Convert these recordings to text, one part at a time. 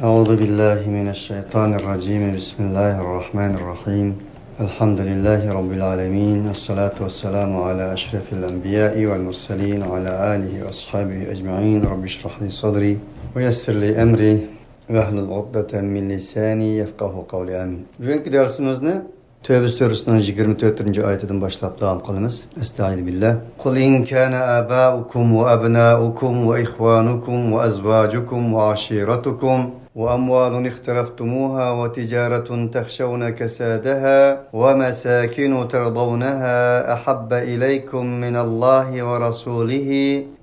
أعوذ بالله من الشيطان الرجيم بسم الله الرحمن الرحيم الحمد لله رب العالمين الصلاة والسلام على أشرف الأنبياء والمرسلين وعلى آله وأصحابه أجمعين رب اشرح لي صدري ويسر لي أمري واحلل عقدة من لساني يفقه قولي آمين. Bugünkü dersimizde Tövbe Suresi'nin 24. ayetinden başlayıp devam kılınız. Estaizu billah. Kul in kana abaukum ve abnaukum ve ihwanukum ve azvacukum ve aşiratukum وأموال اخترفتموها وتجارة تخشون كسادها ومساكن ترضونها أحب إليكم من الله ورسوله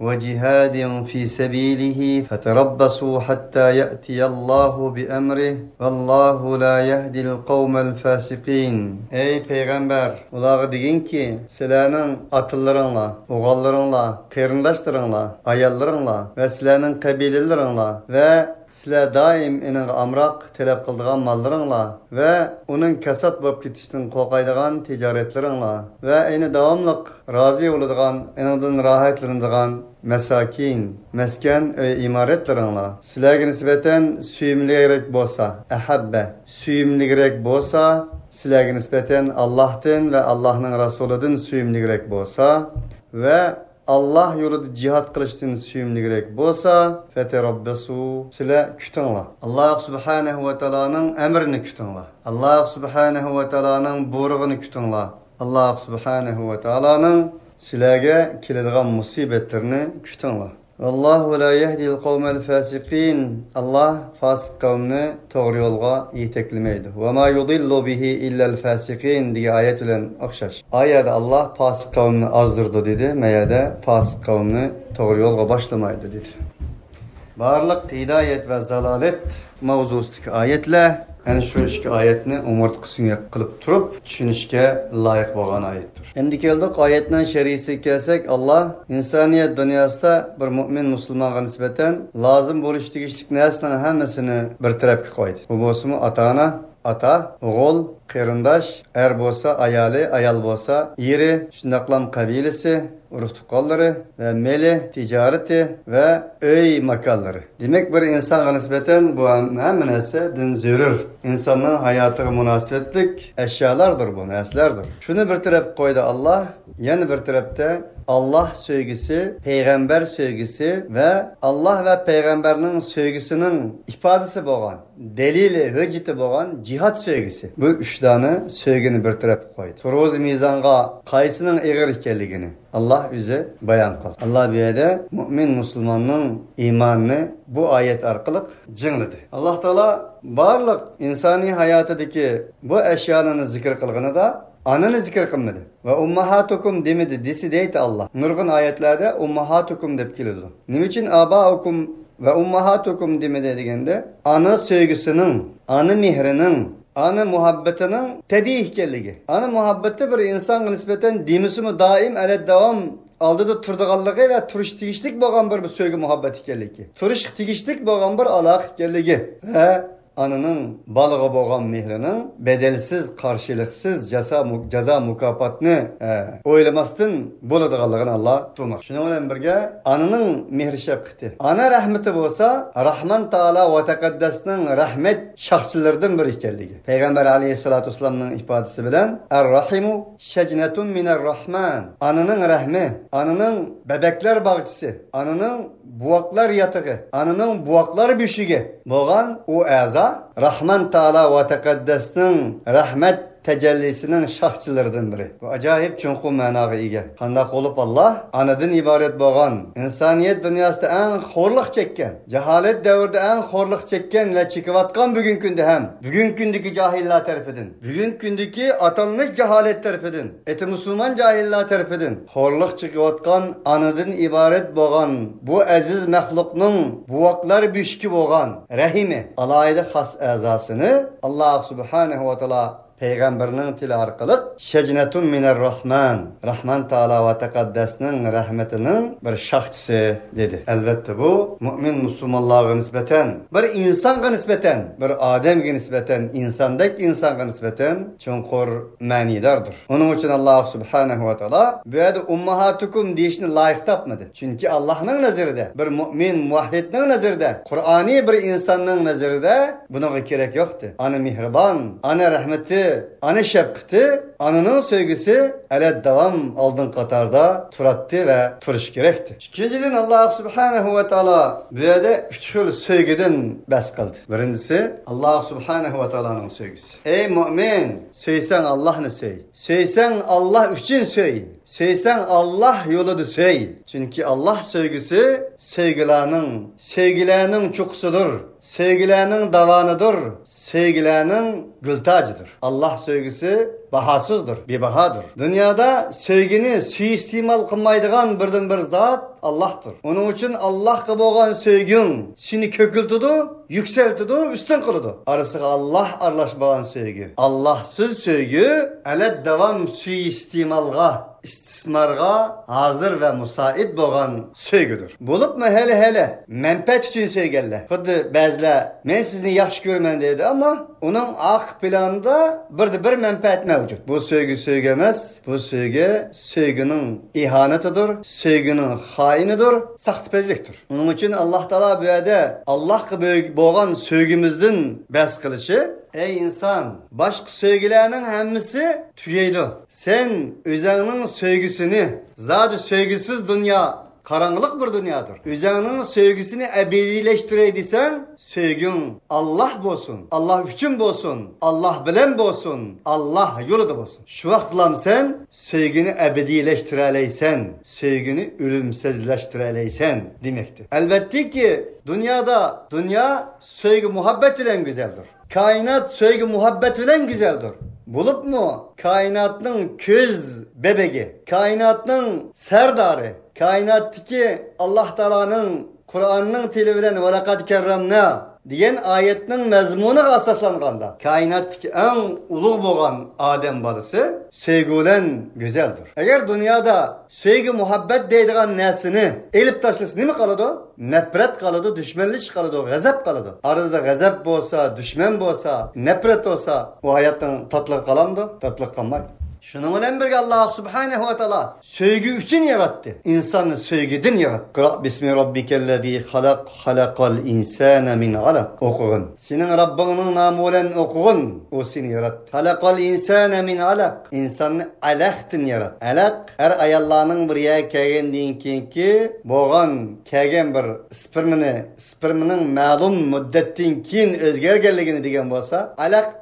وجهاد في سبيله فتربصوا حتى يأتي الله بأمره والله لا يهدي القوم الفاسقين. Ey peygamber, ulağı deyin ki sizlerin atıllarınla, oğallarınla, kırındaşlarınla, ayallarınla ve sizlerin kabilelerinle ve sizler daim inin amrak talep kıldığan mallarınla ve onun kasat bolup ketişten korkaydıgan ticaretlerinle ve aynı devamlık razı oladigan, ininden rahatlanadigan mesakin, mesken imaretlerinle sizlerge nisbeten süyümligerek bolsa, ahabbe, süyümligerek bolsa, sizlerge nisbeten Allah'tan ve Allah'ın Resulü'den süyümligerek bolsa ve Allah yolunda cihat kılıştığın süyümligerek bolsa feterabbasu sile kütünla. Allah subhanahu ve ta'ala'nın emrini kütünla. Allah subhanahu ve ta'ala'nın buyrugunu kütünla. Allah subhanahu ve ta'ala'nın silerge keladigan musibetlerini kütünla. Vallahu la yehdil kavmel fasikin. Allah fasık kavmini doğru yolga yeteklemeydi. Ve ma yudillu bihi illel fasikin diye ayet ile okşaş. Ayette Allah fasık kavmini azdırdı dedi. Meyede fasık kavmini doğru yolga başlamaydı dedi. Barlık hidayet ve zalalet mavzusundaki ayetle yani şu iki ayetini umurtqısını kılıp turup düşünüşke layık olan ayettir. Endi keldik ayetden şerisi kelsek Allah insaniyet dünyasında bir mümin Müslümana nisbeten lazım buluş tegishlik narsalarning hammasini bir tarafga qo'ydi. Bu bo'lsa ata-ona, ata, o'g'il, qarindosh, er bo'lsa ayoli, ayol bo'lsa eri, shundaqlam qabilasi, urug' tuqqanlari ve meli, ticareti ve öy makalları. Demek bir insana nisbeten bu hamma narsa din zarur. İnsanın hayotiga munosabatlik eşyalardır bu, narsalardir. Shuni bir taraf qo'ydi Allah, yana bir tarafda Allah sevgisi, peygamber sevgisi ve Allah ve peygamberinin sevgisinin ifadesi bo'lgan, delili, hücceti bo'lgan cihat sevgisi. Bu üç tane sevgini bir taraf koydu. Turoz mizanga qaysının egir ekanligini Allah bize bayan qildi. Allah bu yerda mümin Müslümanın imanını bu ayet arqali jingladi. Allah Taala barliq insani hayotidagi bu eşyalarni zikr qilganida ananı zikr qilmadi. Ve ummahatukum demedi, desi deydi Allah. Nurgun ayetlerde ummahatukum deb keladi. Nima uchun abaukum ve ummahatukum demedi degende ana sevgisinin, ana mehrinin, ana muhabbetinin tabii ekanligi. Ana muhabbeti bir insan nispeten demisimi daim ele devam aldıda turdiganligi ve turish tegishlik bo'lgan bir sevgi muhabbet ekanligi. Turish tegishlik bo'lgan bir aloq ekanligi. Anının balığı boğan mehrinin bedelsiz, karşılıksız ceza mukafatını oylamasdan buladıqallığını Allah tutmak. Şuna olan birge anının mehri şefkati. Ana rahmeti olsa Rahman Taala ve Tekaddes'nin rahmet şahçılarından bir ekanligi. Peygamber aleyhissalatu vesselam'ın ifadesi bilen Er-Rahimu şecnetun mine'r-Rahman. Anının rahmi, anının bebekler bağcısı, anının buaklar yatığı, anının buaklar büşüge boğan o əza Rahman Taala ve Tekaddes'nin rahmet tecellisinin şahçılarından biri. Bu acayip çünkü managa ega. Qandaq olup Allah anadan ibaret bo'lgan, insaniyet dünyasida en xorliq çekken, cehalet devrinde en xorliq çekken ve çekivatkan bugün günde hem. Bugün gündeki cahiller terfedin. Bugün gündeki atanmış cehalet terfedin. Eti Müslüman cahiller terfedin. Xorliq çekivatkan anadan ibaret bo'lgan bu aziz məxluqның buaklar büşki bo'lgan rahimi alayda xas azasını Allah subhanahu wa ta'ala Peygamberinin tili arkalık şecnetun minerrahman. Rahman Teala ve Tekaddes'nin rahmetinin bir şahçısı dedi. Elbette bu mümin Müslümanlığa nispeten, bir insana nispeten, bir Adem'e nispeten, insandaki insana nispeten çonkur manidardır. Onun için Allah Subhanahu ve Teala böyle ummahatukum deyişini layık tapmadı. Çünkü Allah'ın nazarında, bir mümin muvahhidin nazarında, Kur'ani bir insanın nazarında buna gerek yoktu. Ana mihriban, ana rahmeti, ana şefkati, ananın sevgisi ele devam aldın katarda turattı ve turuş gerekti. İkinciden Allah Subhanahu ve Teala böyle üç xil sevgiden bas kıldı. Birincisi Allah Subhanahu ve Teala'nın sevgisi. Ey mümin, sevsen Allah'ını sev. Sevsen Allah için sev. Sevsen Allah yoludur sev. Çünkü Allah sevgisi sevgilerinin çoksudur. Sevgilerinin davanıdır. Sevgilerinin gıltacıdır. Allah sevgisi bahasızdır, bir bahadır. Dünyada sevgini suistimal kılmaydıgan birden bir zat Allah'tır. Onun için Allah'a boğan sevgin seni kökültüdü, yükseltüdü, üstün kılıdı. Arası Allah arlaşmagan sevgi. Allahsız sevgi ele devam suistimalga, istismarga hazır ve müsait boğan sevgidir. Bulup mu hele menfaat için sevgiler. Xuddi bazılar men sizni yaxshi görmen deydi ama onun ak planında bir menfaat mevcut. Bu sevgi emas. Bu sevginin ihanetidir, sevginin hainidir, sahtipezliktir. Onun için Allah Teala bu yerde Allah'a boğan sevgimizden bas kılışı. Ey insan, başka sevgilerinin hemmisi tüyeydi. Sen özünün sevgisini, zaten sevgisiz dünya karanlık bir dünyadır. Özünün sevgisini ebedileştireydisen, sevgin Allah bolsun, Allah üçün bolsun, Allah bilen bolsun, Allah yolu da bolsun. Şu vaxtlam sen sevgini ebedileştireleysen, sevgini ölümsüzleştireleysen demektir. Elbette ki dünya sevgi muhabbet ile güzeldir. Kainat sevgi muhabbet ile güzeldir. Bulup mu kainatın köz bebeği, kainatın serdarı, kainattaki Allah Teala'nın Kur'an'ın tili bilen ve lekad kerramna diyen ayetinin mezmunu asaslanganda kainattaki en ulu boğan Adem balısı sevgilen güzeldir. Eğer dünyada sevgi muhabbet deydiğen nesini elip taşlısı ne mi kalıdı? Nefret kalıdı, düşmanlık kalıdı, gazap kalıdı. Arada gazap bolsa, düşman bolsa, nefret olsa o hayattan tatlı kalamdı, tatlı kalmaydı. Şunun bilen birge Allah Subhanahu ve Teala sevgi için yarattı. İnsanı sevgiden yarattı. Kıra bismi rabbikellezî halakal insâne min alak. Okuyun. Senin Rabbinin namı ile okuyun. O seni yarattı. Halakal insâne min alak. İnsanı alaktin yarattı. Alak her ayallarının bir yere kelgendiğin ki boğan kelgen bir sperminin ma'lum müddettin kin özgergerligini degen bolsa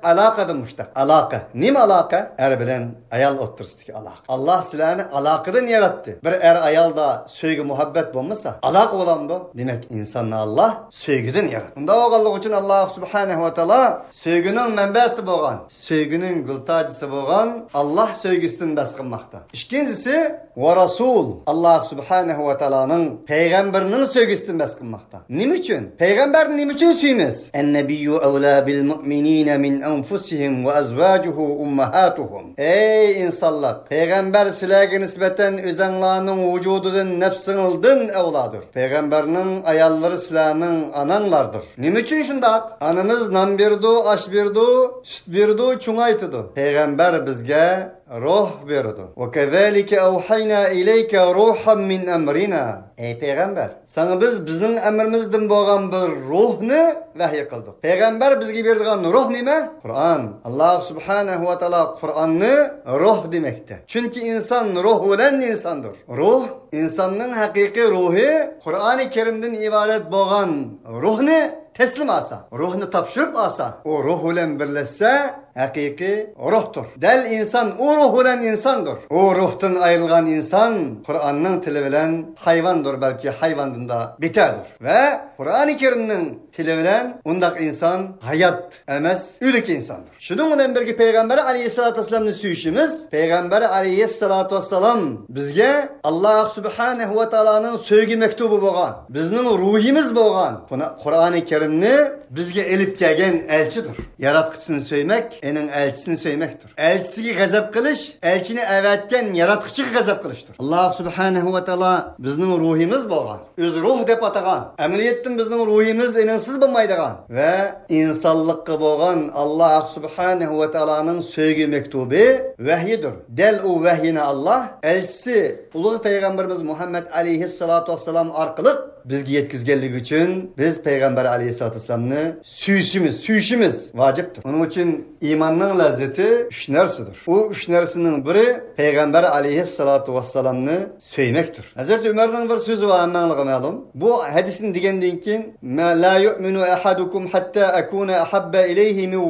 alakadır muştak. Alaka. Nim alaka? Er bilen ayal oturustik alaka. Allah silahını alakadan yarattı. Bir ayal da sevgi muhabbet bulmasa alaka olan bu. Demek insanla Allah sevgiden yarattı. Bunda oğallık için Allah Subhanahu ve Teala sevginin menbesi boğan, sevginin gıltacısı boğan Allah sevgisinden baskınmakta. İkincisi ve Rasul. Allah Subhanahu ve Teala'nın peygamberinin sevgisinden baskınmakta. Nim için? Peygamber nim için süymez? En-nebiyyü evlâ bil mu'minîne min enfusihim ve ezvâcuhu ummahatuhum. Ey insanlar! Peygamber silahı nispeten özenlarının vücudunun nefsinildin evladır. Peygamberinin ayalları silahının ananlardır. Nim için şundak? Anımız nam birdu, aş birdu, süt birdu, çungaytıdı. Peygamber bizge ruh verdi. Ve kezalike evhayna ileyke ruhan min emrina. Ey peygamber, sana bizning emrimizden boğan bir ruhni vahiy kıldık. Peygamber bizge berdigan ruh nime? Kur'an. Allah Subhanahu ve Teala Kur'an'ni ruh demekte. Çünkü insan ruh bilen insandır. Ruh, insanın hakiki ruhi Kur'an-ı Kerim'den ibaret boğan ruhni teslim alsa, ruhunu tapşırıp alsa, o ruh ile birleşse hakiki ruhtur. Del insan o ruh ile insandır. O ruhtan ayrılgan insan Kur'an'ın tili bilen hayvandır, belki hayvandan da biterdir. Ve Kur'an-ı Kerim'in tili bilen ondak insan hayat emas, ülük insandır. Şunun bilen birki Peygamberi Aleyhisselatü Vesselam'ın süyüşümüz, Peygamberi Aleyhisselatü Vesselam bizge Allah Subhanahu ve Teala'nın sevgi mektubu boğan, bizning ruhimiz boğan. Kur'an-ı Kerim peygamberini bizge elip kelgen elçidir. Yaratqıçını söymek, enin elçisini söylemektir. Elçisiga gazap qilish, elçini evetken yaratqıçıga gazap qilishdir. Allah subhanahu ve taala bizning ruhimiz bo'lgan. Öz ruh deb atagan. Amaliyotdan bizning ruhimiz eninsiz bo'lmaydigan ve insonlikqa bo'lgan Allah subhanahu ve taala'nın söygü mektubi vahyidir. Del o vahyini Allah elçisi ulug' peygamberimiz Muhammed aleyhissalatu vesselam arqali bizga yetkizganligi uchun biz payg'ambar alayhissalatu vesselamni suyishimiz vojibdir. Uning uchun iymonning lazzati 3 narsadir. U 3 narsaning biri payg'ambar alayhissalatu vesselamni suymakdir. Hazrat Umarning bir so'zi va ammangizga ma'lum. Bu hadisni degandan keyin ma la yu'minu ahadukum hatta akuna ahabba ilayhi min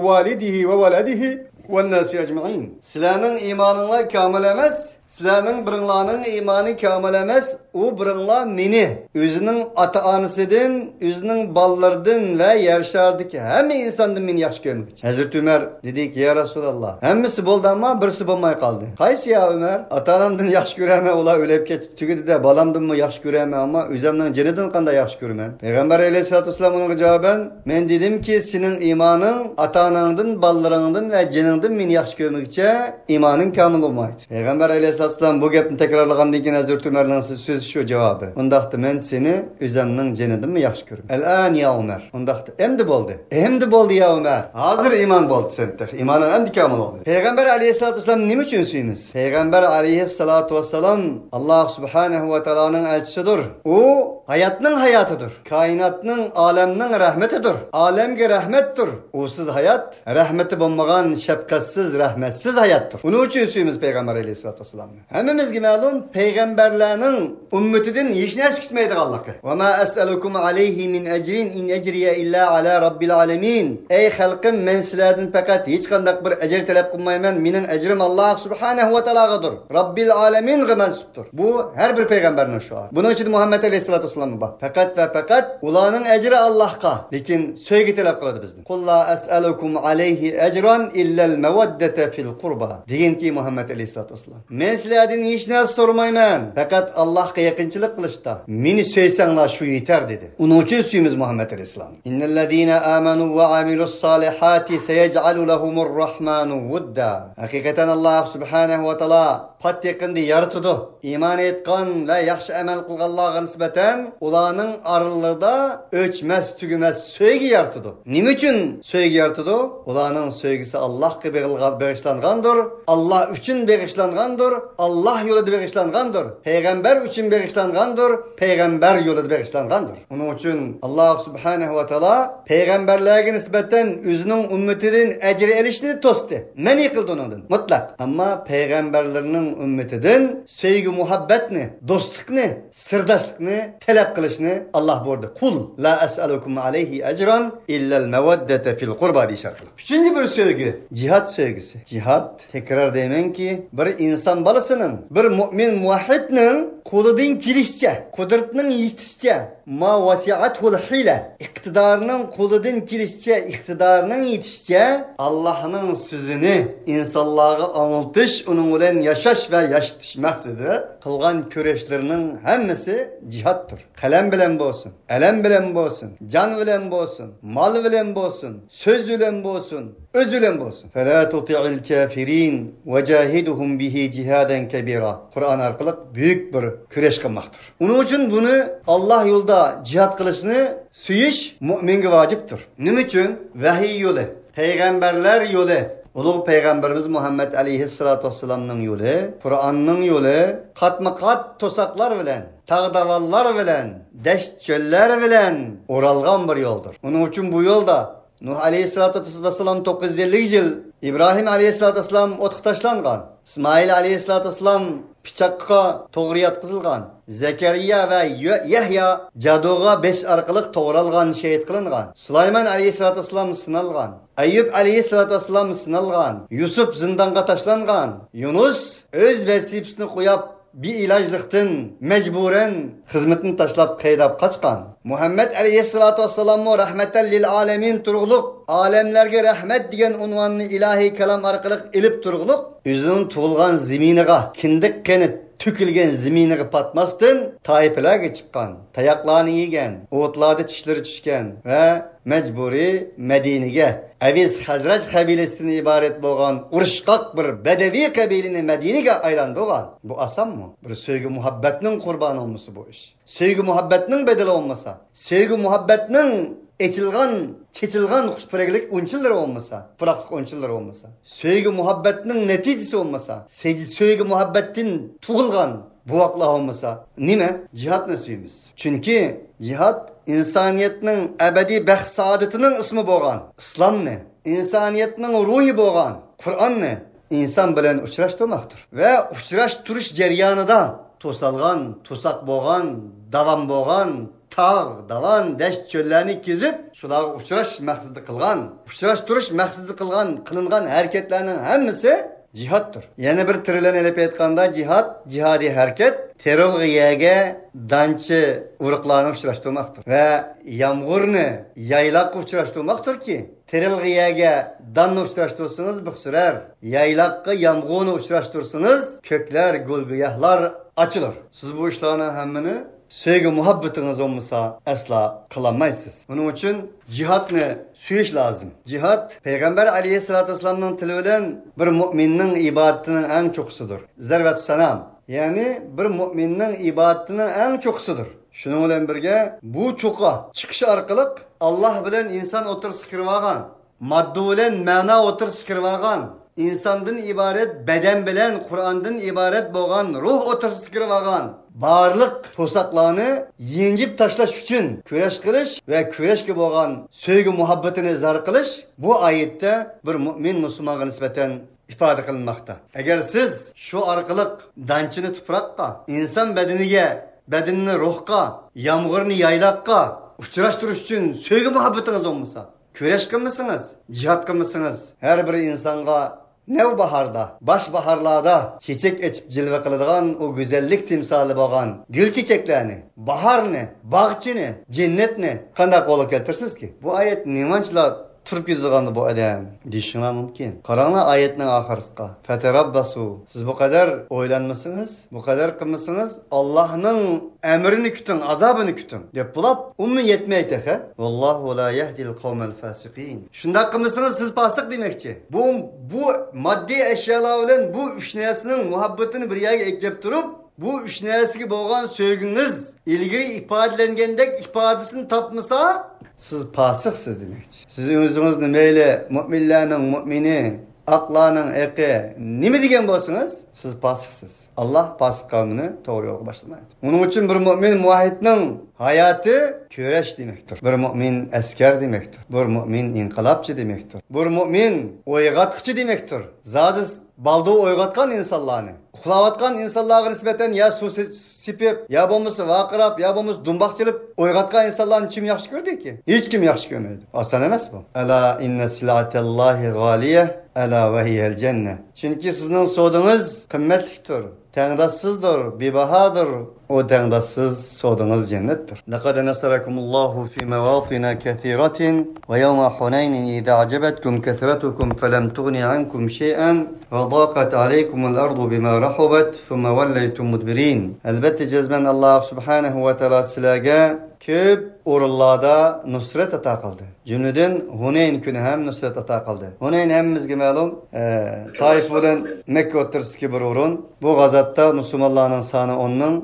walidihi va waladihi wan nasi ajma'in. Sizlarning iymoninglar kamil emas. Sizlarning biringlarning iymoni kamil emas. U biringlar meni o'zining ota-onasidan, o'zining ballardan va yer shardagi hamma insondan meni yaxshi ko'rmoqchi. Hazrat Umar dedi-ki, ya Rasululloh, hammasi bo'ldi ammo birisi bo'lmay qoldi. Qaysi ya Umar? Ota-onamdan yaxshi ko'raman, ular o'lib ketdi. Tugidi-da balamdanmi yaxshi ko'raman, ammo o'zimning jinidan qanday yaxshi ko'raman? Payg'ambar alayhissalatu vasallam unga javoban, men dedimki, sening iymoning ota-onangdan, ballaringdan va jiningdan meni yaxshi ko'rmoqcha, iymoning kamil bo'lmaydi. Payg'ambar alayhissalom bu gapni takrorlagandan keyin Hazrat Umarning so'zi şu cevabı. Ondaqda men seni özümning jinidanmi yaxshi ko'raman. Al-an ya Umar. Ondaqda endi bo'ldi. Endi bo'ldi ya Umar. Hozir iymon bo'ldi senda. Iymoning endi kamil bo'ldi. Payg'ambar alayhissalatu vasallam nima uchun suymiz? Payg'ambar alayhissalatu vasallam Allah subhanahu va taoloning elchisidir. U hayotning hayotidir. Koinotning, olamning rahmatidir. Olamga rahmatdir. Usiz hayot rahmati bo'lmagan shafqatsiz, rahmatsiz hayotdir. Uning uchun suymiz payg'ambar alayhissalatu vasallamni. Hammamizga ma'lum payg'ambarlarning ümmetinden hiç narsa kutmaydiganligi. Ve ma as'alukum alayhi min ecrin in ecriye illa ala rabbil alamin. Ey xalqim, men sizlardan faqat hech qanday bir ecr talab qilmayman. Mening ecrim Allah subhanahu va taolagadir. Rabbil alamin mansubdir. Bu her bir peygamberning şuarı. Bunun için Muhammed aleyhissalatu vesselam bak. Faqat ve faqat ularning ecri Allah'a. Lekin söygü talab qiladi bizdan. Qul la as'alukum alayhi ecran illa al mawaddata fil qurba. Degan ki Muhammed aleyhissalatu vesselam. Men sizlardan hech narsa so'ramayman. Faqat Allah'a yakınçılık kılışta meni söysanglar şu yeter dedi. Onun için suyumuz Muhammed Aleyhisselam. İnnellezine amanu ve amilus salihati seyec'alu lahumur rahmanu vudda. Hakikaten Allah subhanahu ve taala pat yakında yaratıdı. İman etkan ve yaxşı amel kılganlarga nisbeten ularning aralığında ölçmez tügümez söygü yaratıdı. Nima için söygü yaratıdı? Ularning söygüsü Allah'a bağışlangandır. Allah üçün bağışlangandır. Allah yolunda bağışlangandır. Peygamber üçün bağışlangandır. Peygamber yolunda bağışlangandır. Onun için Allah subhanahu ve taala peygamberlerine nisbeten özünün ümmetinden ecri elişini tostu. Men yıkıldı onundan. Mutlak. Ama peygamberlerinin ümmetinden sevgi muhabbetini, dostlukni, sırdaşlıkni talep kılışını Allah buyurdu. Kul la es'alukum aleyhi ecran illel mevaddete fil kurba diyişarkılık. Üçüncü bir sevgi. Cihat sevgisi. Cihat tekrar demen ki bir insan balısının, bir mümin muvahhidinin kuludan kilişçe, kudretinin yetişçe, ma vasiathul hile, iktidarının kuludan kilişçe, iktidarının yetişçe, Allah'ın sözünü insanlığa anıltış, onun olan yaşaş ve yaşatış maksidi, kılgan köreşlerinin hemmesi cihattır. Kalem bilen bolsun, elem bilen bolsun, can bilen bolsun, mal bilen bolsun, söz bilen bolsun, öz bilen bolsun. فَلَا تُطِعِ الْكَافِرِينَ وَجَاهِدُهُمْ بِهِ جِهَادًا كَبِيرًا. Kur'an arkalık büyük bir küreş kılmaktır. Onun için bunu Allah yolda cihat kılışını süyiş müminge vaciptir. Nima için? Vahiy yolu, peygamberler yolu, ulug' peygamberimiz Muhammed aleyhissalatu vesselam'ның yolu, Kur'an'ның yolu, katma-kat tosaklar bilen, tağdavallar bilen, deşt çöller bilen oralgan bir yoldur. Onun için bu yolda Nuh aleyhissalatu vesselam 950 yıl, İbrahim aleyhissalatu vesselam otqa tashlangan, İsmail aleyhissalatu vesselam pichaqqa to'g'ri yotqizilgan, Zakariya ve Yahya jadoga 5 orqali to'g'ralgan, shahid qilingan, Sulaymon aleyhissalatu vesselam sinalgan, Ayyub aleyhissalatu vesselam sinalgan, Yusuf zindonga tashlangan, Yunus o'z vazifasini qo'yib bir ilajlıqdan mecburen hizmetini taşlap qaydab qaçqan. Muhammed aleyhissalatu vesselam rahmeten lil alemin turg'uluq, alemlerge rahmet degan unvanni ilahi kalam orqali ilib turg'uluq, o'zining tug'ilgan zeminiga kindik qenit tükilgen zeminiga patmasdan taifelerge chiqqan, tayoqlarni yegan, o'tlarda tishlari tushgan va mecburi Medine'ge Aviz Hazraj kabilesinden ibaret bo'lgan urishqoq bir bedevi kabilini Medine'ge aylandı olan. Bu asan mı? Bir sevgi muhabbetinin kurbanı olması bu iş. Sevgi muhabbetinin bedeli olmasa, sevgi muhabbetinin çeçilgan kuşperegilik unçilleri olmasa, bıraklık unçilleri olmasa, sevgi muhabbetinin neticesi olmasa, sevgi muhabbetin tuğulgan bu akla olmasa, nime? Cihat nasibimiz. Çünkü cihat insaniyetinin ebedi bəxt saadetinin ismi bo'lgan. İslam ne? İnsaniyetinin ruhi bo'lgan. Kur'an ne? İnsan bilen uçraştırmaktır. Ve uçraştırış jarayonida to'salgan, to'saq bo'lgan, davam bo'lgan, tağ, davan, deşt çöllerini kezip, şularga uçraş maqsadi qilgan, uçraştırış maqsadi qilgan, qilingan hareketlerinin hemmisi cihattır. Yana bir tirilen elep etqanda cihadi hareket, terörgiyege dançı uruklarını uçraştırmaktır. Ve yağmurunu yaylakka uçraştırmaktır ki, terörgiyege danını uçraştırırsanız bu sürer. Yaylakka yağmurunu uçraştırırsanız kökler, gülgüyahlar açılır. Siz bu işlerini hemmini sevgi muhabbetiniz olmasa asla kılamayısınız. Bunun için cihatını süyiş lazım. Cihat, Peygamber aleyhissalatü vesselam'ın tiliyle bir müminin ibadetinin en çokusudur. Zervet-ü sanam. Yani bir müminin ibadetinin en çokusudur. Şunun ile birge bu çoka çıkışı arkalık Allah bilen insan otur sıkırvagan, madde bilen mana otur sıkırvagan, insandan ibaret beden bilen Kur'an'dan ibaret boğan ruh otur sıkırvagan. Barlık tosaklarını yengip taşlaş için küreş kılış ve küreş gibi olan sevgi muhabbetini izhar kılış bu ayette bir mümin Müslümana nispeten ifade kılınmakta. Eğer siz şu arkalık dançını tuprakka, insan bedenini ruhka, yağmurunu yaylakka uçuraştırış için sevgi muhabbetiniz olmasa, küreş kılmışsınız, cihat kılmışsınız. Her bir insanga nevbaharda, başbaharlarda çiçek açıp cilve kılıdığan o güzellik timsali boğan gül çiçeklerini, baharını, bağçını, cennetini kandak kolu keltirsiz ki? Bu ayet nimançla turib ketadigandı bu adam deyishinglar mumkin. Qaranglar ayetning oxirisiga. Fatarabbasu. Siz bu kadar o'ylanmasınız, bu kadar qilmasınız, Allohning emrini kuting, azobini kuting deb bulab, ummi yetmaydi ha. Vallohu la yahdil qawmal fasiqin. Shunda qilmasınız siz fasiq demakchi. Bu maddi eşyalar bilan bu üç narsning muhabbetini bir yerga eklab turib, bu üç narsaga bo'lgan sevginiz ilgari ifodalangendek ifodasini topmasa, siz pasiqsiz demekçi. Siz özünüzni meyle müminlerinin mümini, aklanın eki, nimi degen bolsanız, siz pasiqsiz. Allah pasiq kavmini doğru yola başlamaydı. Onun için bir mümin muvahhidning hayatı köreş demektir. Bir mümin asker demektir. Bir mümin inqilabçı demektir. Bir mümin oygatqıcı demektir. Zadız balda oygatkan insanlarını, uxlavatkan insanlarga nispeten ya su sipip, ya bo'lmasa vaqirab, ya bo'lmasa dumbaq chelib oygatkan insanlarni kim yaxshi ko'rdi ki? Hech kim yaxshi ko'rmaydi. Oson emas bu. Ala inna silatallahi g'aliya ala va hiyal janna. Chunki sizning sodingiz qimmatlidir, tengdassizdir, bebahodir. O tengdassiz sodingiz jannatdir. Laqad nasarakumullohu fi mawatin kathiratin va yawma hunayn idha ajabatkum kathratukum falam tughni ankum shay'an va daqat alaykumul ardu bima rahabat thumma wallaytum mudbirin. Albatta jazman Alloh subhanahu va taolo sizlarga ko'p o'rinlarda nusrat ato qildi. Jumladan Hunayn kuni ham nusrat ato qildi. Hunayn hammamizga ma'lum, Toif bilan Makka o'rtasidagi bir o'rin. Bu g'azotda musulmonlarning soni 10 ning,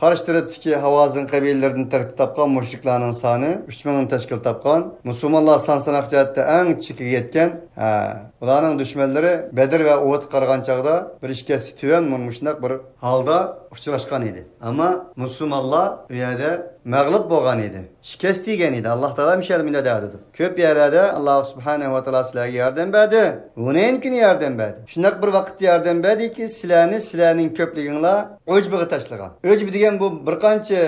qarshi tarafdagi Havazin qabilalaridan tarkib topgan mushriklarning soni 3000 ni tashkil topgan. Musulmonlar son sanoq jihatda eng chekiga yetgan. Ularning dushmanlari Badr va Uhud qargan chaqda bir ishkasi tuvan shunday bir holda uchrashgan edi. Ammo musulmonlar u yerda mag'lub bo'lgan edi. Shikast yegan edi. Alloh taolo mishal milada dedi. Ko'p yerlarda Alloh subhanahu va taolo sizlarga yordam berdi. Uning kuni yordam berdi. Shunday bir vaqtda yordam berdiki, sizlarning ko'pliginglar o'jbiga tashlagan. O'jbi degan bu bir qancha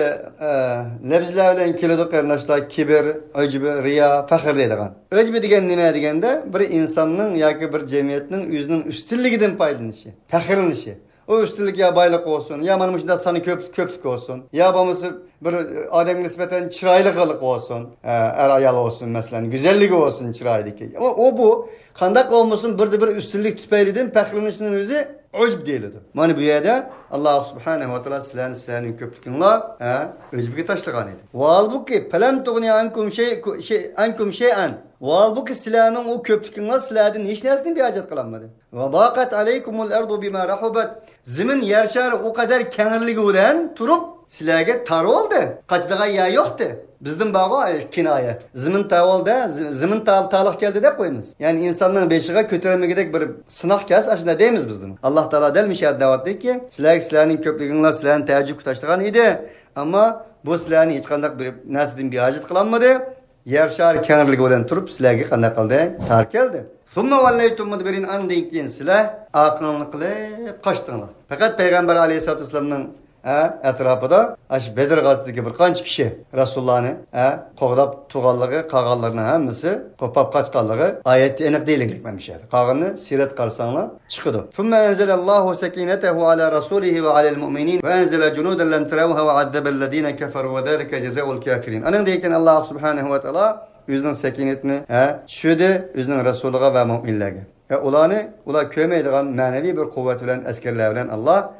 lafzlar bilan keladi qarindoshlar, kibr, o'jbi, riyo, faxr deydigan. O'jbi degan nima deganda, bir insonning yoki bir jamiyatning o'zining ustunligidan foydalanishi, faxrlanishi. O üstünlük ya baylık olsun, ya mana shunda sani köpük olsun, ya bo'lmasa bir odamga nisbatan chiroylilik olsun, er ayol olsun mesela, güzelliği olsun chiroyliki. Ama o bu qandaq olmasın bir üstünlük tüpeylidən faxrlanishning o'zi Ucb deyiladi. Mana bu yerda Alloh subhanahu va taolo sizlarning ko'pliginglar o'zbiga tashlagan edi. Va albuki falam tughni ankum shay'an. Va albuki sizlarning o ko'pliginglar sizlardan hech narsani bejat qilolmadi. Va daqat alaykumul ardu bima rahubat. Zimin yer shari o kadar kengligi bilan turib sizlarga tar oldi. Qachdigan yer yo'qdi. Bizden bağı kinaya. Zimin tavalda, zimin taliq geldi de koyunuz. Yani insanların beşiğe kötülemegedek bir sınav kes aşında deyimiz bizden. Allah Teala delmiş ya davat deyik ki sizlerin köplüğünle sizlerin teheccüd kutaştıgan idi. Ama bu sizlerin hiç kandak bir nesidin bir hacet kılanmadı. Yer şari kenarlık olan turup sizlerge kandak kaldı, tar geldi. Sonra vallaytum mudbirin an deyik deyin silah akılını kılıp kaçtığınlar. Fakat Peygamber Aleyhisselatü Vesselam'ın etrafıda Bedir gazetedeki bir qancha kişi Resulullah'ını qoğdap tuğallığı, qağallarının hemisi kopap kaçqallığı ayette enik deyilglikmemiş edi. Qağını siret qarsanlar çıkıdı. Thumma enzelallahu sekinetehu ala rasulihi ve alel mu'minin ve enzele cunuden lem teravha ve addebellezine keferu ve zâlike cezaul kafirin. Anın deyken Allah subhanahu ve teala özünün sekinetini düşürdü, özünün Resulullah'a ve müminlerge. Ular kömeydiğen manevi bir kuvvet bilen, askerler bilen Allah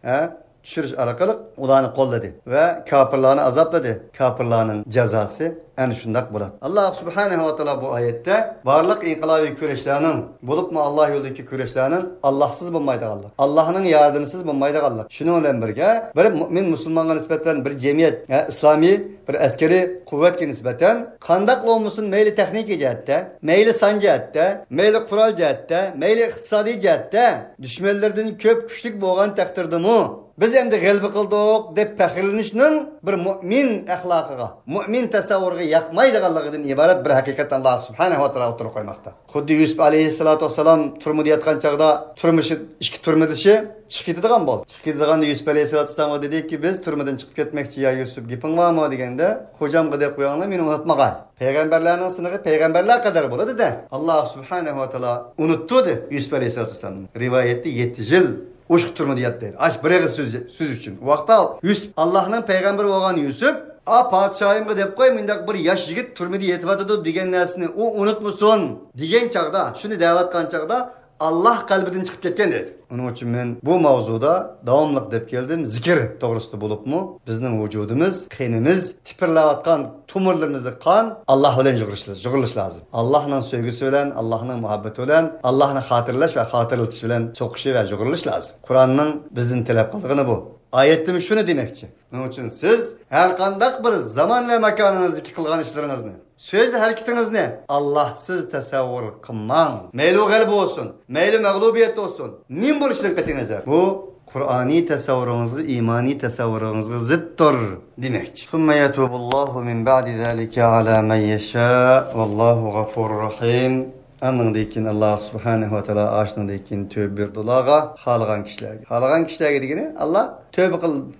düşürüş arakalık ulanı kolladı ve kafirlarını azapladı. Kafirlarının cezası en şundak bulat. Allah subhanahu wa ta'ala bu ayette varlık inkılabı küreşlerinin bulup mu Allah yoldaki küreşlerinin Allahsız bulmaydı Allah. Allah'ın yardımsız bulmaydı Allah. Şunu olan birge bir mümin Müslüman'a nispeten bir cemiyet, İslami bir askeri kuvvetke nispeten kandak olmuşsun meyli teknik cihette, meyli san cihette, meyli kural cihette, meyli iktisadi cihette düşmanlardan köp güçlük boğan takdirdi mu? Biz endi g'alaba qildik deb faxrlanishning bir mu'min axloqiga, mu'min tasavvuriga yoqmaydiganligidan iborat bir haqiqatdan Allah subhanahu va taolo o'tirib qo'ymoqda. Xuddi Yusuf alayhissalatu vassalam turmida yotgan chaqda turmushi ikki turmudishi chiqib ketadigan bo'ldi. Chiqib ketganda Yusuf alayhissalatu vassalamga dediki, biz turmudan chiqib ketmoqchi ya Yusuf, gaping bormi deganda, xo'jamga deb qo'yinglar, meni unutmag'ay. Payg'ambarlarning sinig'i payg'ambarlar qadar bo'ladi-da. Allah subhanahu va taolo unutdi Yusuf alayhissalatu vassalam. Rivoyatda 7 yil Uşq turmadı yatdı. Aç bir söz için. Vaqta Yusuf Allah'ın peygamberi olan Yusuf padişahımga dep qo'y, mendaq bir yosh yigit turmada yetibotidi degan narsani u unutmasin degan chaqda, shuni da'vatgan chaqda Allah qalbidan chiqib ketgan dedi. Onun için men bu mavzuda davomliq deb keldim. Zikr to'g'risida bo'libmi? Bizning vujudimiz, qenimiz, tipirlayotgan tomirlarimizda qon Allah bilan jug'ilish lazım. Allah'ın sevgisi bilan, Allah'ın muhabbeti bilan, Allah'ını xatirlash va xotirlatish bilan cho'qishi va jug'ilish lazım. Qur'onning bizdan talab qilgani bu. Ayetimiz şunu demekçi. Onun için siz her kandak bir zaman ve mekanınızdaki kılgan işleriniz ne? Söz hareketiniz ne? Allahsız tasavvur kılmam. Meyli galip olsun. Meyli mağlubiyet olsun. Nin bu işler katinizler? Bu Kur'ani tasavvurunuzga, imani tasavvurunuzga ziddir demekçi. Sümme yetubullahu min ba'di zalika ala men yasha. Vallahu gafurur rahim. Anındayken Allah subhanahu wa ta'ala aşındayken tövbe bir dolağa xalagan kişilerge. Xalagan kişilerge degeni Allah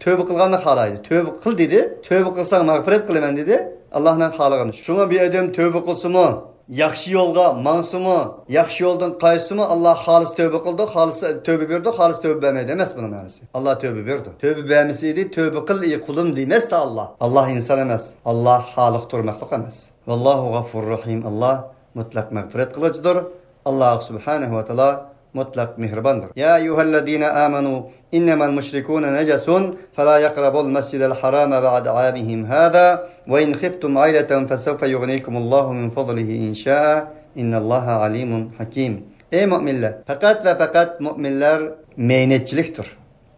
tövbe kılganını xalaydı. Tövbe kıl dedi. Tövbe kılsan mağfiret kılaman dedi. Allah'dan xalagan. Şuna bir adam tövbe kılsı mı? Yaxşı yolga mansı mı? Yaxşı yoldan qaysı mı? Allah halis tövbe kıldı, halis tövbe verdi, halis tövbe vermedi demez bunun manası. Allah tövbe verdi. Tövbe vermeseydi tövbe kıl iyi kulum demez de Allah. Allah insan emez. Allah halik durmaklık emez. Vallahu gafurur rahim. Allah mutlak mağfiret kılıcıdır. Allah subhanahu ve teala mutlak mihribandır. Ya eyyühellezine amanu innemel müşrikûne necesun felâ yakrabul mescidel harâme ba'de âmihim hâzâ ve in khiftum aileten fesevfe yugnikumullahu min fadlihi inşâ'a innallaha alimun hakim. Ey müminler! Fakat ve fakat müminler meynetçiliktir.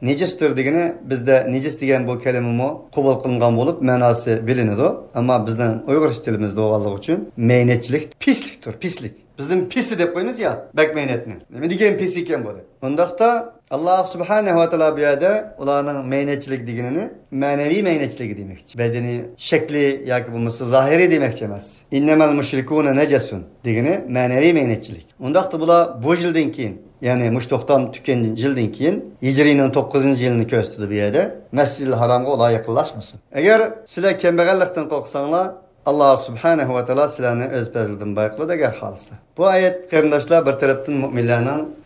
Necistir degeni bizde necis degan bu kelimemi qabul qilingan bo'lib, ma'nosi bilinadi. Ammo bizning Uyg'ur tilimizda bo'lganligi uchun meynetchilik pislikdir, pislik. Bizden pisi deb qo'yamiz ya, bak meynetni. Nima degan pis ekan bu? Undaqda Allah subhanahu va taolo bu yerda ularning meynetchilik deganini ma'naviy meynetchilik demoqchi. Bedeni shakli yoki bo'lmasa zohiriy demoqchi emas. Innamal mushrikuna najasun degani ma'naviy meynetchilik. Undaqda bular bu yildan keyin yani Muştoqdan tüken yıldan keyin Hicri'nin 9. yılını köstüdü bir yerde. Mescid-i Haram'a olay yakınlaşmasın. Eğer sizler kembegallikten korksanlar Allah subhanahu ve teala sizlerine özbezilden bayıqlı da gel halsa. Bu ayet kardeşler bir taraftan müminlerinin,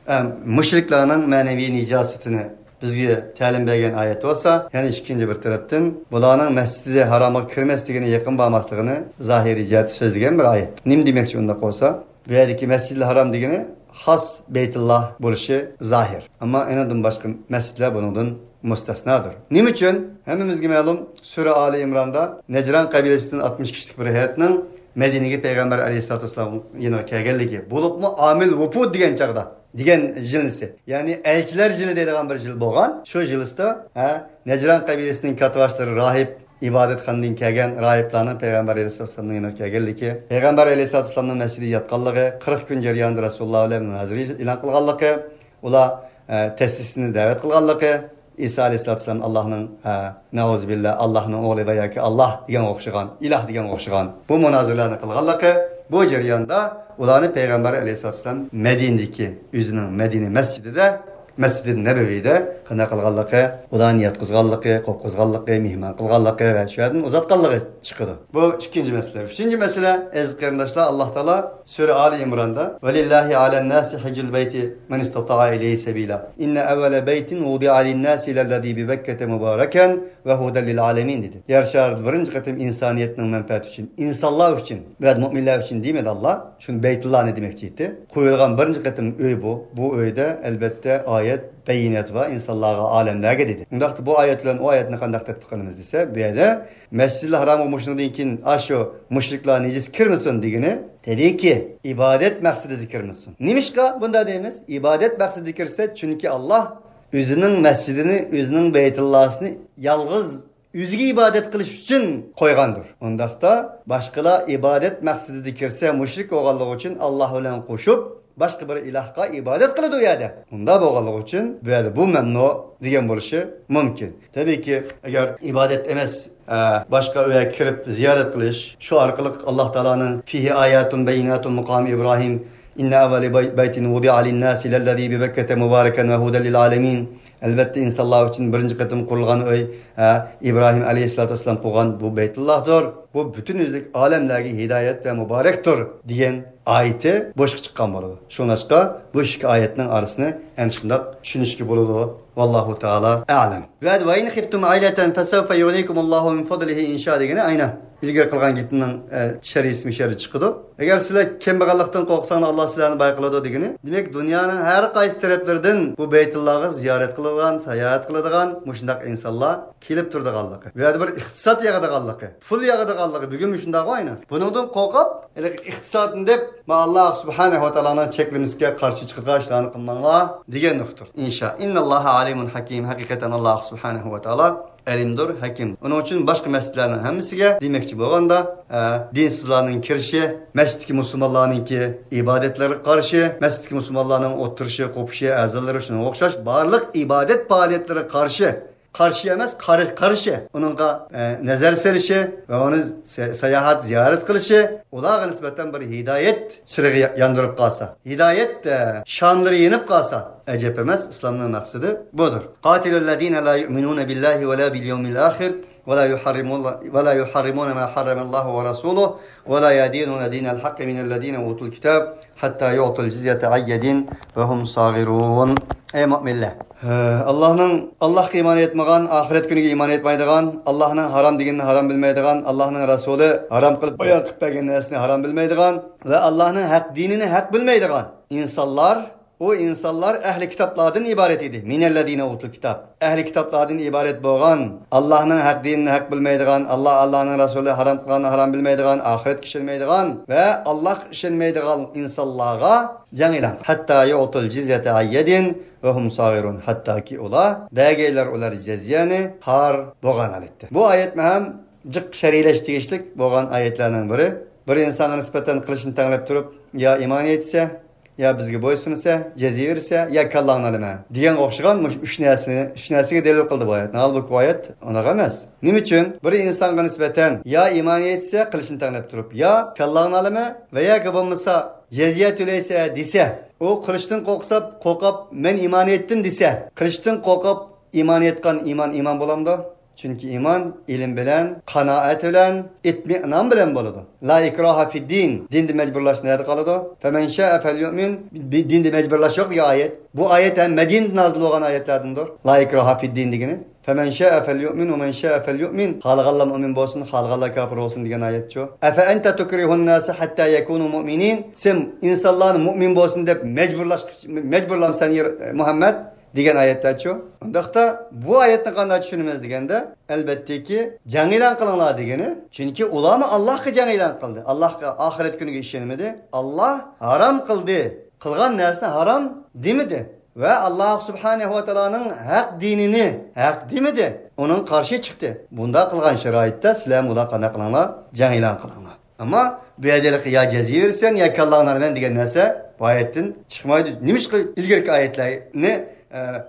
müşriklerinin manevi nicasetini bizge ta'lim bergan ayet olsa, yani ikinci bir taraftan bularning Mescid-i Haram'a kirmesligini yakın bağmasligini zahiri jihati so'zlagan bir ayet. Nim demekçi unda olsa? Bu yerdeki Mescid-i Haram degeni xas Beytullah bo'lishi zahir. Ammo enadan boshqa masjidlar bundan mustasnadır. Nim uchun? Hammamizga ma'lum, Sura Ali Imronda Najran qabilasidan 60 kishilik bir hayotning Medinaga payg'ambar alayhisolatu vasallam yana kelganligi, bo'libmi Amil Vufud degan chaqda, degan jilnisi. Ya'ni elchilar jili deydigan bir jil bo'lgan. Shu jilisda Najran qabilasining katibashlari rahib ibodatxonadan kelgan rahiblarning payg'ambar alayhisolatu vasallamning yana kelganligi, payg'ambar alayhisolatu vasallamning masjidida yotganligi, 40 kun jarayonida Rasululloh bilan munozara e'lon qilganligi, ular tasisini da'vat qilganligi, İsa Aleyhisselatü Vesselam Allah'ın neuzubillah Allah'ın oğlu veya ki Allah diyen okşagan, ilah diyen okşagan bu münazırlarını kılganlıkı bu ceriyanda ulanı Peygamber Aleyhisselatü Vesselam Medine'deki üzünün Medine Mescidi de Mescid-i Nebevi'de kına kılganlıkı, ulan niyet kızganlıkı, kop kızganlıkı, mihman kılganlıkı ve şüyedin uzatganlıkı çıkıdı. Bu ikinci mesele. Üçüncü mesele aziz kardeşler Allah Teala Sure Ali İmran'da وَلِلَّهِ عَلَى النَّاسِ حِجُّ الْبَيْتِ مَنِ اسْتَطَاعَ إِلَيْهِ سَبِيلًا إِنَّ أَوَّلَ بَيْتٍ وُضِعَ لِلنَّاسِ لَلَّذ۪ي بِبَكَّةَ مُبَارَكًا وَهُدًى لِلْعَالَمِينَ dedi. Yer şartı birinci katım insaniyetinin menfaati için, insanlar için ve müminler için değil mi Allah? Çünkü Beytullah ne demekçiydi? Koyulgan birinci katım öy bu. Bu öyde elbette ayet beyinat var insanlara, alemlerge dedi. Ondaqda bu ayetlerin o ayetini qandaq tatbiq qilamiz desa, bu yerda Mescid-i Haram olmuşundan keyin aşo müşriklar necis kirmisin degini, tabii ki ibadet maqsadida kirmisin. Nimishqa bunda deymiz? İbadet maqsadida kirsa, çünkü Allah özünün mescidini, özünün Beytullah'ını yalğız özüge ibadet qilish uchun qo'ygandir. Ondaqda boshqalar ibadet maqsadida kirsa, mushrik bo'lganligi uchun Alloh bilan qo'shib başka bir ilahga ibadet kılıdı o yerde. Bunda boğalık için böyle bu memnu diyen buluşu mümkün. Tabii ki eğer ibadet emez başka öyle kirip ziyaret kılış, şu arkalık Allah Teala'nın fihi ayatun beyinatun mukam İbrahim inne evveli beytin vudi'a linnâsi lellezî bi Bekke'te mübareken ve huden lil alemin. Elbette insanlar için birinci katım kurulgan öy İbrahim Aleyhisselatü Vesselam kurgan bu Beytullah'dır. Bu bütün yüzlük alemlerge hidayet ve mübarektir diyen ayeti boşluk çıkan buludu. Şunlaşka bu iki ayetin arasını en şundak düşünüşki buludu. Vallahu Teala a'lem. Ve in khiftum aileten fesevfe yugnikumullahu min fadlihi inşa degeni aynen. İlgari qilgan gapning sharisi shari chiqdi. Agar sizlar kambag'allikdan qo'rqsangiz Alloh sizlarni bayqiladi degani. Demak, dunyoning har qaysi taraflaridan bu Beytullahga ziyorat qiladigan, sayohat qiladigan mushundaq insonlar kelib turdiganligi. Bu yerda bir iqtisod yig'adiganligi, pul yig'adiganligi bugun shunday o'yna. Buningdan qo'rqib, iqtisodni deb Alloh subhanahu va taoloning cheklimizga qarshi chiqishlarni qilmanglar degan nuqtur. Insha Innalloha alimun hakim. Haqiqatan Alloh subhanahu va taolo elimdir, hakim. Onun için başka mescidlerin hemisiga demekçi bo'lganda dinsizlarning kirishi, mescidki musulmonlarninki ibadetleri karşı, mescidki musulmonlarning o'tirishi, qo'pishi, a'zolari shunga o'xshash barliq ibadet faaliyetleri karşı emas, karşı. Onunla nazar serishi ve onu sayahat, ziyaret kılışı, ularga nisbeten bir hidayet çırığı yandırıp kalsa, hidayet şanları yenip kalsa, acep emas, İslam'ın maksadı budur. Qatilüllezine la yu'minune billahi ve la bil yevmil ahir ولا يحرمون ما حرم الله ورسوله ولا يدينون دين الحق من الذين أوتوا الكتاب حتى يعطوا الجزية عن يد وهم صاغرون. Ey müminler! Allah'a iman etmeyen, ahiret gününe iman etmeydiğen, Allah'ın haram degenini haram bilmeydiğen, Allah'ın Resulü haram kılıp bayan kıptagen nesini haram bilmeydiğen ve Allah'ın hak dinini hak bilmeydiğen o insanlar ehli kitaplardan ibaret idi. Minellezine utul kitap. Ehli kitaplardan ibaret boğan, Allah'ın hak dinini hak bilmeydiğen, Allah'ın Resulü haram kılanı haram bilmeydiğen, ahiret kişilmeydiğen ve Allah kişilmeydiğen insanlara can ilan. Hatta yu'tul cizyete ayyedin ve hum sagirun. Hatta ki ola, belgeler olar cezyeni har boğan aletti. Bu ayet mehem cık şerileştirişlik boğan ayetlerden biri. Bir insana nispeten kılışını tanglap durup ya iman etse, ya bizga bo'ysunsa, jaziy bersa, ya kallarni alama. Degan o'xshagan uch narsaga dalil qildi bu oyat. Halbuki bu oyat unaqa emas. Nima uchun? Bir insonga nisbatan ya iymon etsa, qilishni tanlab turib, ya kallarni alama va ya bo'lmasa jaziyat to'laysa desa, u qilishdan qo'rqib, men iymon etdim desa, qilishdan qo'rqib iymon etgan iymon bo'lamdi. Çünkü iman ilim bilen, kanaat bilen, itminan bilen boludu. La ikraha fid din. Dinde mecburlaş nerede kalıdı? Femen şa'e fel yu'min. Dinde mecburlaş yok diye ayet. Bu ayet hem Medine'de nazil olan ayetlerdendir. La ikraha fid din digini. Femen şa'a felyu'min ve men şa'a felyu'min. Halgallah mümin olsun, halgallah kafir olsun diyen ayet şu. Efe ente tukrihun nase hatta yekunu mu'minin. Sen insanların mümin olsun dep mecburlam sen Muhammed degan ayetler şu. Ondaqda bu ayetni qanday tushunamiz deganda, albatta ki jang e'lon qilinglar degani. Chunki ularni Allohga jang e'lon qildi. Allohga oxirat kuniga ishonmadi. Alloh harom qildi. Qilgan narsa harom demidi. Ve Allah Subhanahu ve Taala'nın hak dinini, hak demedi. Onun karşı çıktı. Bunda kılgan şeraitte sizler ular qanday qilinglar, jang e'lon qilinglar. Ama bu yerdelik ya jaziye versen ya kallanglar ben degan narsa bu ayetten chiqmaydi. Nimishqa ilgirki ayetlarni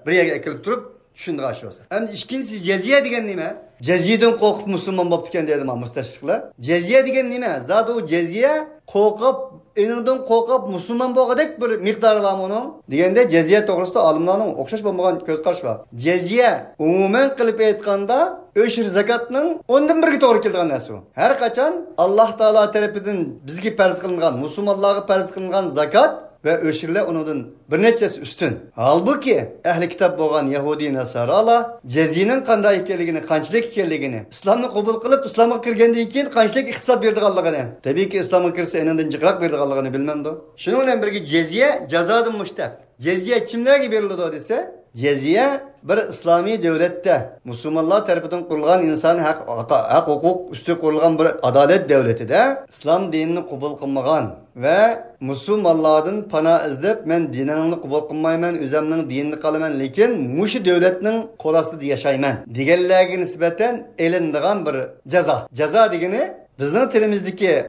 bir yerga ekilib turib tushundiq aşıyorsa. Hem ikkinchisi jaziye degan nima? Jaziyeden qo'rqib musulmon bo'ptikan deydi mustashriqlar. Jaziye degan nima? Zodi u jaziye qo'rqib enidan qo'rqib musulmon bo'lgandek bir miqdori var uning. Deganda jaziye to'g'risida olimlarning o'xshash bo'lmagan ko'z qarashi bor. Jaziye umuman qilib aytganda o'shir zakatning 10dan 1ga to'g'ri keladigan narsa. Har qachon Alloh taolo tarafidan bizga farz qilingan, musulmonlarga farz qilingan zakat ve öşürler onundan bir neçesi üstün. Halbuki ehli kitap boğan Yahudi Nasaralar cezinin qanday ekanligini, qanchalik ekanligini, İslamni qabul qilib, İslamga kirgandan keyin qanchalik iqtisod berdiganligini. Tabiiyki İslamga kirsa endan jiqroq berdiganligini bilmamdi. Shuning bilan birga ceziye jazodan mushtaq. Ceziye kimlarga beriladi desa, ceziye bir İslami devlette Müslümanlar tarafından kurulan insan hak hukuk üstü kurulan bir adalet devleti de İslam dinini kabul kılmagan ve Müslümanlardan pana izlep men dinini kabul kılmayman, özümün dinini kalaman lekin muşu devletinin kolasında yaşayman degenlerge nispeten elindiğen bir ceza. Ceza degeni bizning tilimizdagi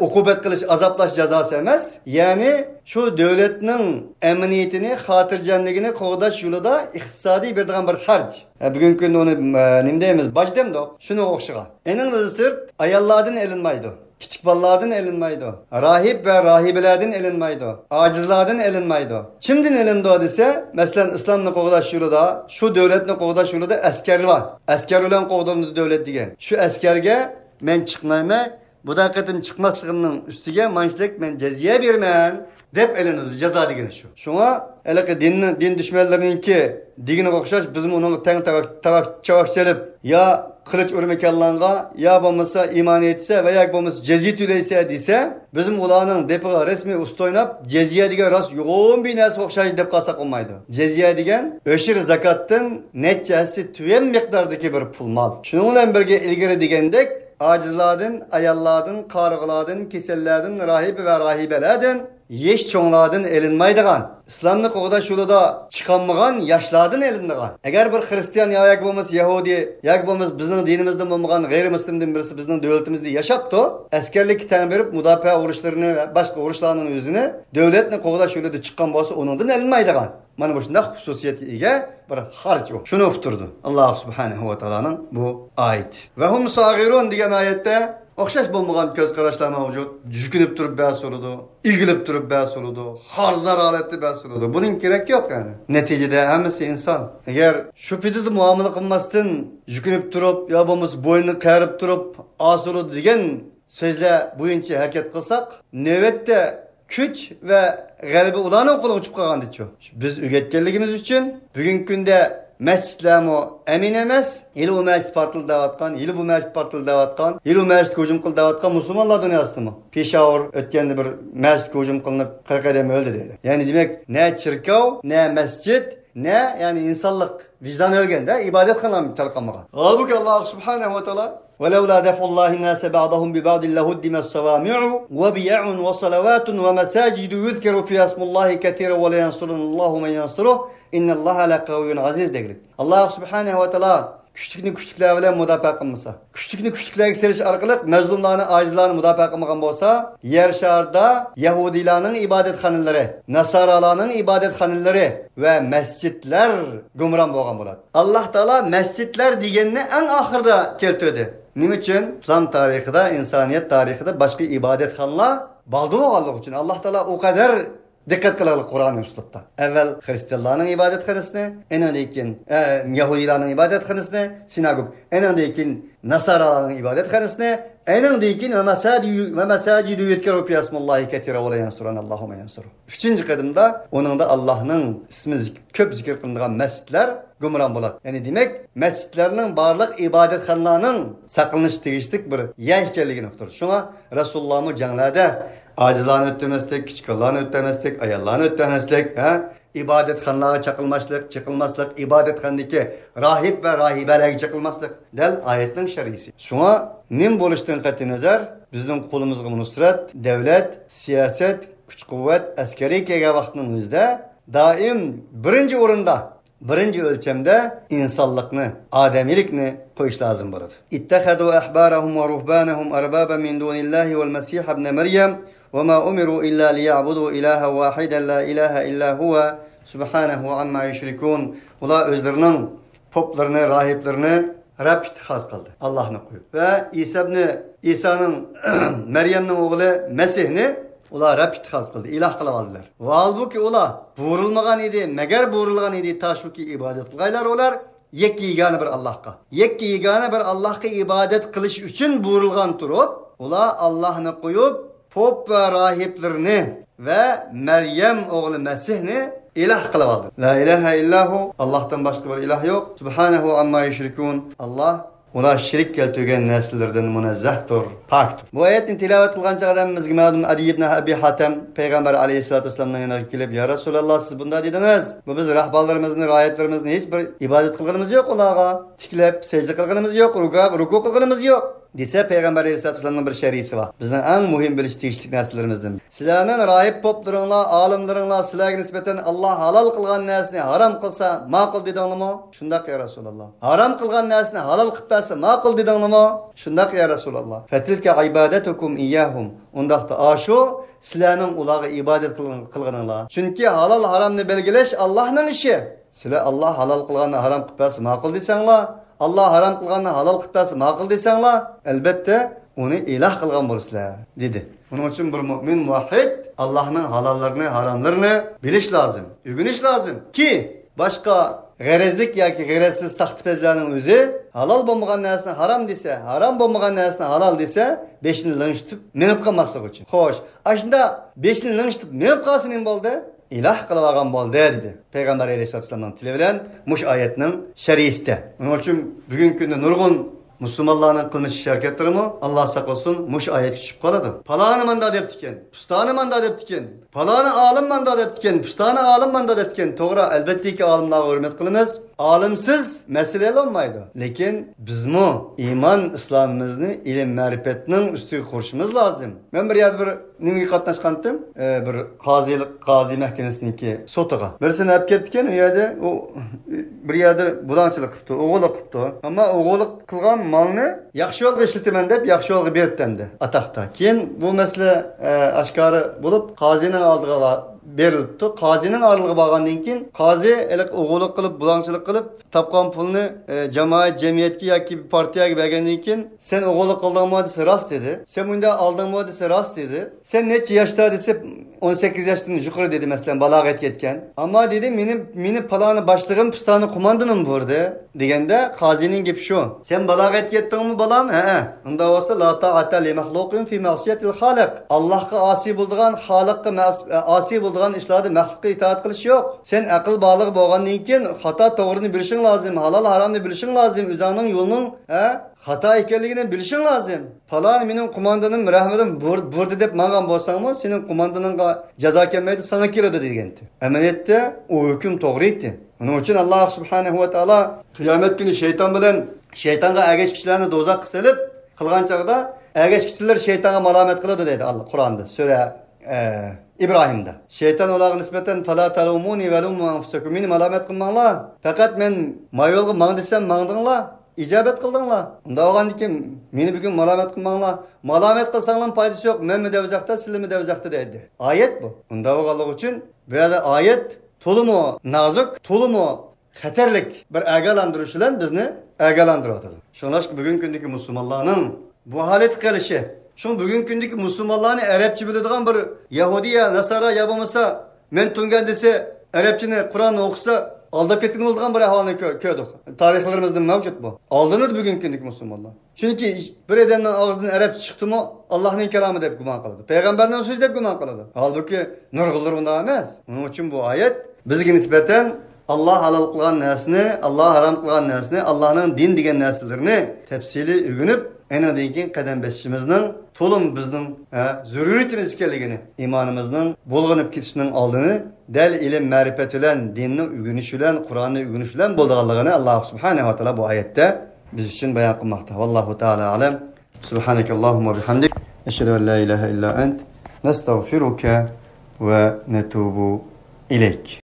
uqubat qilish, azoplash jazosi emas. Ya'ni shu devletning emniyetini, xotirjamligini qo'g'dash yo'lida iqtisodiy beradigan bir xarj. Bugungi kunda uni nima deymiz? Boj demdik. Shuni o'xshagan. Ening sirt ayollardan elinmaydi. Kichik bolalardan elinmaydi. Rahib ve rahibelerden elinmaydi. Acizlardan elinmaydi. Kimdan elindi desa, masalan islomni qo'g'dash yo'lida, shu devletni qo'g'dash yo'lida askarlar. Askar bilan qo'g'daladi devlet degan. Shu askarga men chiqmayman, bu daqiqatim chiqmasligimning ustiga manchlik men jaziye berman deb elinadi. Jazo degani shu. Shunga alaqi din dushmanlarininki degini o'xshash bizim uni tang tavak chelib ya qilich urmakanlarga ya bo'lmasa iymon etsa va ya bo'lmasa jaziye to'laysa desa, bizim ularning depiga rasmiy ustoynab jaziye degan rost yo'g'on bir narsa o'xshaydi deb qalsa qolmaydi. Jaziye degan o'shir zakatdan nechasi tuyan miqdordagi bir pul mol. Shuning bilan birga ilgari degandek acizlardan, ayollardan, qarg'alardan, kesellardan, rahib ve rahibelerden, yeş çoğlardan elinmaydigan, İslamni qo'g'dash yo'lida chiqolmagan yoshlardan elindigan. Agar bir Hristiyan yoki bo'lmasa Yahudi yoki bo'lmasa bizning dinimizdan bo'lmagan g'ayrimuslimdan birisi bizning davlatimizda yashapti, askarlikka tan berib mudofaa urushlarini va boshqa urushlarning o'zini davlatni qo'g'dash yo'lida chiqqan bo'lsa, uningdan elinmaydigan. Mana bu shunday xususiyatga ega bir xarj yo'q. Shuni uqtirdi Alloh subhanahu va taolaning bu oyat. Va hum sagirun degan oyatda o'xshash bo'lmagan ko'z qarashlar mavjud. Jukunib turib bas bo'ladi, ilgilib turib bas bo'ladi, xarzar holatda bas bo'ladi. Buning kerak yo'q yani. Neticede hammasi inson. Agar shu pidida muomala qilmasdan jukunib turib, yo bo'lmasa bo'ynini qarib turib, asıldı degan so'zlar bo'yicha harakat qilsak, navbatda kuch va g'alaba ularning qo'liga chiqib qolgandi chu. Biz o'rgatganligimiz uchun bugungi kunda masjidlarmi emin emas, yili bu masjid portildayotgan, yili bu masjid portildayotgan, yili bu masjid hujum qildayotgan musulmonlar dunyosidami? Peshawar o'tganda bir masjid hujum qilinib 40 odam o'ldi dedi. Ya'ni demak, ne chirkov, ne masjid, ne yani insonlik vicdan o'lganda ibodatxona chalqanmagan. Halbuki Alloh subhanahu va taolo ولولا دفع الله الناس بعضهم ببعض لهدم الصوامع وبيع وصلوات ومساجد يذكر فيها اسم الله كثيرا ولا ينصرن الله من ينصره إن الله لقوي عزيز degdi. Allah subhanahu va taolo kuchlikni kuchliklar bilan mudofaa qilmasa, kuchlikni kuchliklarga serish orqali mazlumlarni, ojizlarni mudofaa qilmagan bo'lsa, yer sharda Yahudilarning ibodatxonalari, Nasaralarning ibodatxonalari va masjidlar gumron bo'lgan bo'ladi. Alloh taolo masjidlar deganni eng oxirida keltirdi. Nima uchun? İslam tarixida, insoniyat tarixida boshqa ibodatxonalar bo'lganligi uchun Alloh taolo o kadar dikkat kılalık Kur'an-ı Üslup'ta. Evvel Hristiyanların ibadethanesine, enandekin Yahudilerin ibadethanesine, sinagog, enandekin Nasaraların ibadethanesine, Aynen deyin ve mesacidu yutkeru fi ismillahi ketira ve la yansuran Allahu men yansuru. 3. kadımda onun da Allah'ın ismi köp zikir kılıngan mescitler gumran bolat. Yani demek mescitlerinin barlıq ibadetxanalarının saqlanış tegişlik bir yer ekanligini uqtir. Şuna Resulullah'ın canlarda acizlarni ötmeslik, kichiklarni ötmeslik, ayollarni ötmeslik, ibadetxanalarga chiqilmaslik, ibadetxonadagi rahib ve rahibalarga chiqilmaslik. Dal oyatning sharisi. Şuna nim bo'lishdan qat'iy nazar bizning qo'limizga nusrat, davlat, siyosat, kuch-quvvat, askariy kelgan vaqtning o'zida doim birinchi o'rinda birinchi o'lchamda insonlikni, odamiylikni qo'yish lozim bo'ladi. Ittahadu ahbarahum va ruhbanahum arbaba min dunillahi wal masih ibn Maryam va ma umiru illa liya'budu ilaha wahidan la ilaha illa huwa subhanahu amma yushrikun. Ular o'zlarining poplarni, rahiblarini Rab ixtisos qildi. Allohni qo'yib. Va İsa'ning Maryamning o'g'li Masihni ular Rab ixtisos qildi, iloh qilib oldilar. Va halbuki ular buyurilmagan edi, magar buyurilgan edi tashuki ibodat qilganlar ular yakki yegona bir Allohga. Yakki yegona bir Allohga ibodat qilish uchun buyurilgan turib, ular Allohni qo'yib, pop va rahiblarni va Maryam o'g'li Masihni ilah qilib oldi. La ilaha illahu Allohdan boshqa bir iloh yo'q. Subhanahu amma yushrikun. Alloh ular shirk keltirgan narsalardan munazzahdir, pokdir. Bu oyatni tilovat qilgan chaqadamizga ma'lum Adi ibn Abi Hatim payg'ambar alayhisolatu vasallamning yoniga kelib, "Ya Rasululloh, siz bunday dedingiz. Bu biz rahbarlarimizni, raiyatlarimizni hech bir ibodat qilganimiz yo'q ularga. Tiklab secda qilganimiz yo'q, ruku qilganimiz yo'q." desa payg'ambar alayhisolatu vasallamning bir sharisi bor. Bizning eng muhim bilish tegishli narsalarimizdan. Sizlarning rahib poplaringlar, olimlaringlar sizlarga nisbatan Alloh halol qilgan narsani harom qilsa, ma'qul dedinglarmi? Shundaq ya Rasululloh. Harom qilgan narsani halol qilib bersa, ma'qul dedinglarmi? Shundaq ya Rasululloh. Fatilka ibadatukum iyyahum. Undaqda ashu sizlarning ularga ibodat qilganinglar. Chunki halol haromni belgilash Allohning ishi. Sizlar Alloh halol qilganni harom qilib bersa, ma'qul desanglar, Allah haram qilganni halol qilib bersa, ma'qul desanglar, albatta uni iloh qilgan bo'lsizlar, dedi. Buning uchun bir mu'min muvahhid Allohning halollarini, haromlarini bilish lozim, o'rganish lozim ki boshqa g'arazlik yoki g'arazsiz saxtipazlarning o'zi halol bo'lmagan narsani harom desa, harom bo'lmagan narsani halol desa, beshini linchitib minib qolmaslik uchun. Xo'sh, ashunda beshini linchitib minib qolsa nima bo'ldi? İlah qilib olgan bo'ldi dedi. Payg'ambar alayhisolatu vasallamning tili bilan mush oyatning sharhisida. Uning uchun bugungi kunda nurg'un musulmonlarning qilmish harakatlarimi Alloh saqlasin mush oyatga tushib qoladi. Paloni manda debdi ekan, pustoni manda debdi ekan, paloni olim manda debdi ekan, pustoni olim manda debdi ekan. To'g'ri, albatta olimlarga hurmat qilamiz. Olimsiz masala olmaydi. Lekin bizmi iymon islomimizni ilm ma'rifatning ustiga qurishimiz lozim. Men bir yerda bir nimaga qatnashgandim? Bir qozi mahkamasiniki sotiga. Birisini olib ketgan, u yerda u bir yerda bulanchilik qilibdi, o'g'li qilibdi. Ammo o'g'li qilgan molni yaxshi yo'lga ishlataman deb yaxshi yo'lga beribdi ataqda. Keyin bu masala oshkora bo'lib qozining oldiga berilibdi. Qozining oldiga borgandan keyin qozi eliq o'g'li qilib, bulanchilik qilib, topgan pulni jamoat, jamiyatga yoki partiyaga bergandan keyin sen o'g'li qildingmi desa rost dedi. Sen bunda oldingmi desa rost dedi. Sen necha yoshda desa 18 yoshdan yuqori dedi, masalan, balog'atga yetgan. Ammo dedi, meni paloni boshlig'im pistoni qo'mondinim bo'ldi deganda qozining gapi shu. Sen balog'atga yetdingmi bolam? Ha. Unda bo'lsa la ta'ata li makhluqin fi ma'siyatil xaliq. Allohga osi bo'lgan, xoliqqa osi bo'lgan ishlarda maxluqqa itoat qilish yo'q. Sen aql bolig' bo'lgandan keyin xato to'g'rini bilishing lozim, halol haromni bilishing lozim, o'zingning yo'lning xato ekanligini bilishing lozim. Falon mening qo'mondinim, rahmatim burdi deb mengan bo'lsangmi, sening qo'mondoningga jazo kelmaydi, sana keladi degandi. Amaliyotda u hukm to'g'ri edi. Uning uchun Alloh subhanahu va taolo qiyomat kuni shaytonga agash kishilarni do'zaxga solib qilgan chaqda agash kishilar shaytonga malomat qiladi dedi Allah Qur'onda, sura İbrahim'de. Şeytan olarak nispeten fala talumuni ve lumu anfusakum. Meni malomat qilmanglar. Faqat men mayolga mang desam mangdinglar, ijobat qildinglar. Unda olgandan meni bugun malomat qilmanglar. Malomat qilsanglar foydasi yo'q. Men devzaqda, sizlar devzaqda dedi. Oyat bu. Unda olganlik uchun bu yerda oyat to'liq nozik, to'liq xatarlik bir agalandirish bilan bizni agalantiradi. Shuningdek bugungi kundagi musulmonlarning bu holat qilishi şu bugün gündeki Müslümanlarını Arapça biladigan bir Yahudiya, Nasara ya bo'lmasa men tungan desa, Arapçani Qur'onni o'qisa, aldab ketgan bo'lgan bir ahvolni ko'rdik. Tarixlarimizda mavjud bu. Aldanır bugünkü kunlik musulmonlar. Chunki bir odamning og'zidan arab chiqdimi, Allohning kalomi deb gumon qiladi. Payg'ambarning so'zi deb gumon qiladi. Halbuki nurg'ullar bunday emas. Buning uchun bu oyat bizga nisbatan Allah halal qilgan narsani, Allah haram qilgan narsani, Allohning din degan narsalarni tafsili o'rganib, enadan keyin qadam bosishimizning to'lim bizning zaruriyatimiz ekanligini, imonimizning bo'lg'inib ketishining oldini dal ilm ma'rifat bilan, dinni o'rganish bilan, Qur'onni o'rganish bilan bo'lganligini Alloh subhanahu va taolo bu oyatda biz uchun bayon qilmoqda. Vallohu taala alam. Subhanakallahumma bihamdik, ashhadu an la ilaha illa ant, nastag'firuka va natubu ilayk.